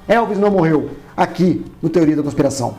Elvis não morreu. Aqui, no Teoria da Conspiração.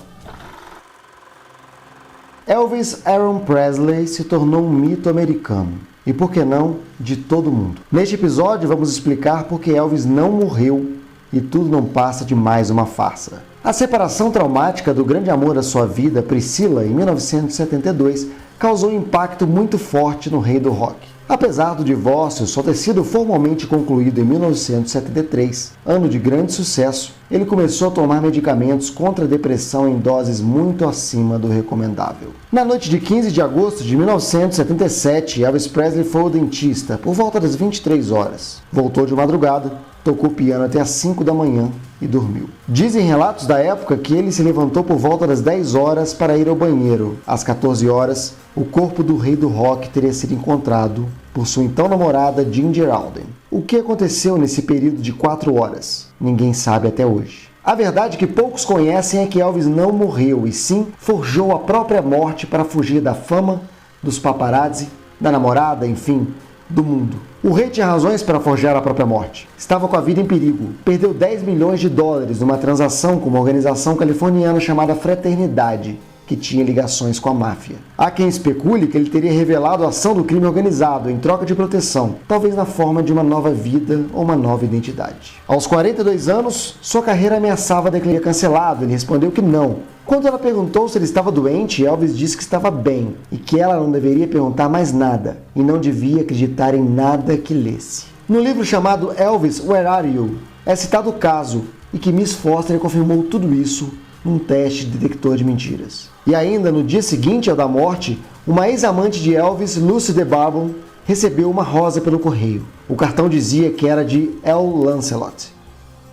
Elvis Aaron Presley se tornou um mito americano. E por que não, de todo mundo. Neste episódio vamos explicar por que Elvis não morreu e tudo não passa de mais uma farsa. A separação traumática do grande amor da sua vida, Priscilla, em 1972, causou um impacto muito forte no rei do rock. Apesar do divórcio só ter sido formalmente concluído em 1973, ano de grande sucesso, ele começou a tomar medicamentos contra a depressão em doses muito acima do recomendável. Na noite de 15 de agosto de 1977, Elvis Presley foi ao dentista por volta das 23 horas. Voltou de madrugada, tocou piano até às 5 da manhã e dormiu. Dizem relatos da época que ele se levantou por volta das 10 horas para ir ao banheiro. Às 14 horas, o corpo do rei do rock teria sido encontrado por sua então namorada Ginger Alden. O que aconteceu nesse período de 4 horas? Ninguém sabe até hoje. A verdade que poucos conhecem é que Elvis não morreu e sim forjou a própria morte para fugir da fama, dos paparazzi, da namorada, enfim, do mundo. O rei tinha razões para forjar a própria morte. Estava com a vida em perigo. Perdeu 10 milhões de dólares numa transação com uma organização californiana chamada Fraternidade, que tinha ligações com a máfia. Há quem especule que ele teria revelado a ação do crime organizado em troca de proteção, talvez na forma de uma nova vida ou uma nova identidade. Aos 42 anos, sua carreira ameaçava declarar cancelado. Ele respondeu que não. Quando ela perguntou se ele estava doente, Elvis disse que estava bem e que ela não deveria perguntar mais nada e não devia acreditar em nada que lesse. No livro chamado Elvis, Where Are You?, é citado o caso e que Miss Foster confirmou tudo isso num teste de detector de mentiras. E ainda no dia seguinte ao da morte, uma ex-amante de Elvis, Lucy DeBarbon, recebeu uma rosa pelo correio. O cartão dizia que era de El Lancelot,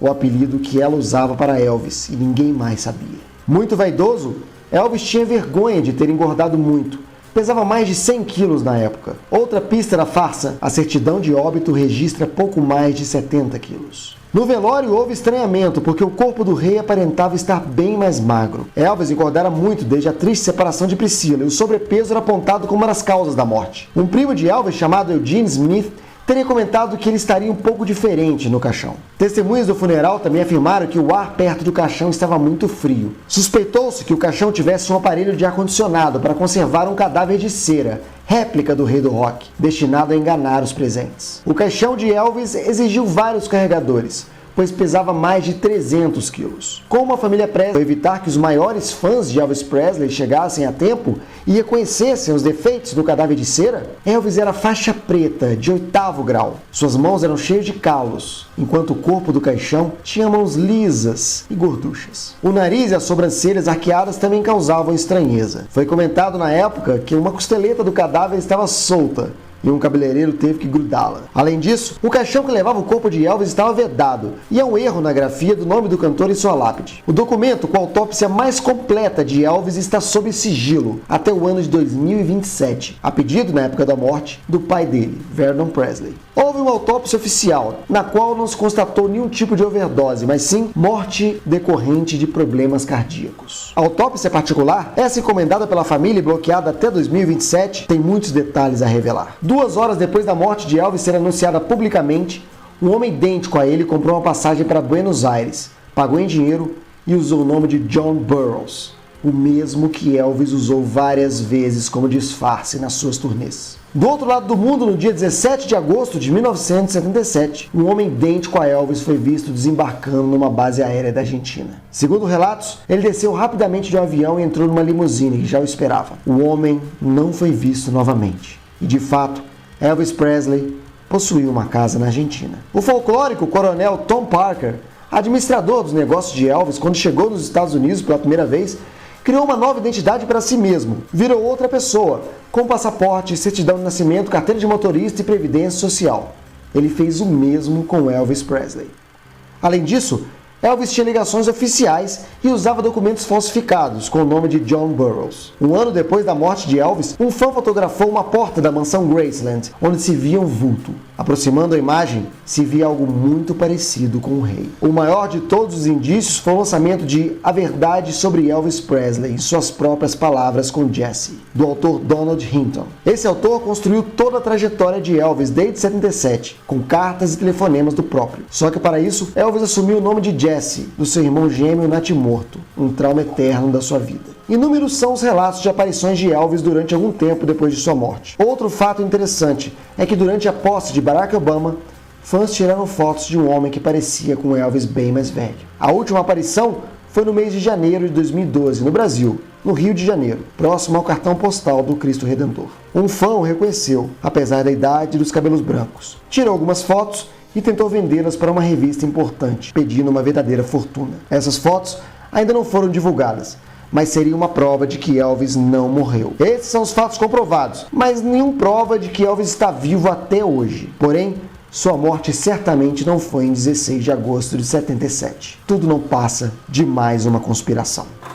o apelido que ela usava para Elvis, e ninguém mais sabia. Muito vaidoso, Elvis tinha vergonha de ter engordado muito. Pesava mais de 100 quilos na época. Outra pista da farsa, a certidão de óbito registra pouco mais de 70 quilos. No velório houve estranhamento, porque o corpo do rei aparentava estar bem mais magro. Elvis engordara muito desde a triste separação de Priscilla, e o sobrepeso era apontado como uma das causas da morte. Um primo de Elvis, chamado Eugene Smith, teria comentado que ele estaria um pouco diferente no caixão. Testemunhas do funeral também afirmaram que o ar perto do caixão estava muito frio. Suspeitou-se que o caixão tivesse um aparelho de ar-condicionado para conservar um cadáver de cera, réplica do rei do rock, destinado a enganar os presentes. O caixão de Elvis exigiu vários carregadores, pois pesava mais de 300 quilos. Como a família Presley, para evitar que os maiores fãs de Elvis Presley chegassem a tempo e reconhecessem os defeitos do cadáver de cera, Elvis era faixa preta, de 8º grau. Suas mãos eram cheias de calos, enquanto o corpo do caixão tinha mãos lisas e gorduchas. O nariz e as sobrancelhas arqueadas também causavam estranheza. Foi comentado na época que uma costeleta do cadáver estava solta, e um cabeleireiro teve que grudá-la. Além disso, o caixão que levava o corpo de Elvis estava vedado, e há um erro na grafia do nome do cantor em sua lápide. O documento com a autópsia mais completa de Elvis está sob sigilo até o ano de 2027, a pedido, na época da morte, do pai dele, Vernon Presley. Houve uma autópsia oficial, na qual não se constatou nenhum tipo de overdose, mas sim morte decorrente de problemas cardíacos. A autópsia particular, essa encomendada pela família e bloqueada até 2027, tem muitos detalhes a revelar. 2 horas depois da morte de Elvis ser anunciada publicamente, um homem idêntico a ele comprou uma passagem para Buenos Aires, pagou em dinheiro e usou o nome de John Burroughs, o mesmo que Elvis usou várias vezes como disfarce nas suas turnês. Do outro lado do mundo, no dia 17 de agosto de 1977, um homem idêntico a Elvis foi visto desembarcando numa base aérea da Argentina. Segundo relatos, ele desceu rapidamente de um avião e entrou numa limusine que já o esperava. O homem não foi visto novamente. E de fato, Elvis Presley possuía uma casa na Argentina. O folclórico coronel Tom Parker, administrador dos negócios de Elvis, quando chegou nos Estados Unidos pela primeira vez, criou uma nova identidade para si mesmo. Virou outra pessoa, com passaporte, certidão de nascimento, carteira de motorista e previdência social. Ele fez o mesmo com Elvis Presley. Além disso, Elvis tinha ligações oficiais e usava documentos falsificados com o nome de John Burroughs. Um ano depois da morte de Elvis, um fã fotografou uma porta da mansão Graceland, onde se via um vulto. Aproximando a imagem, se via algo muito parecido com o rei. O maior de todos os indícios foi o lançamento de A Verdade sobre Elvis Presley, em suas próprias palavras com Jesse, do autor Donald Hinton. Esse autor construiu toda a trajetória de Elvis desde 77, com cartas e telefonemas do próprio. Só que para isso, Elvis assumiu o nome de Jesse, do seu irmão gêmeo natimorto, um trauma eterno da sua vida. Inúmeros são os relatos de aparições de Elvis durante algum tempo depois de sua morte. Outro fato interessante é que durante a posse de Barack Obama, fãs tiraram fotos de um homem que parecia com Elvis bem mais velho. A última aparição foi no mês de janeiro de 2012, no Brasil, no Rio de Janeiro, próximo ao cartão postal do Cristo Redentor. Um fã o reconheceu, apesar da idade e dos cabelos brancos. Tirou algumas fotos e tentou vendê-las para uma revista importante, pedindo uma verdadeira fortuna. Essas fotos ainda não foram divulgadas, mas seria uma prova de que Elvis não morreu. Esses são os fatos comprovados, mas nenhuma prova de que Elvis está vivo até hoje. Porém, sua morte certamente não foi em 16 de agosto de 77. Tudo não passa de mais uma conspiração.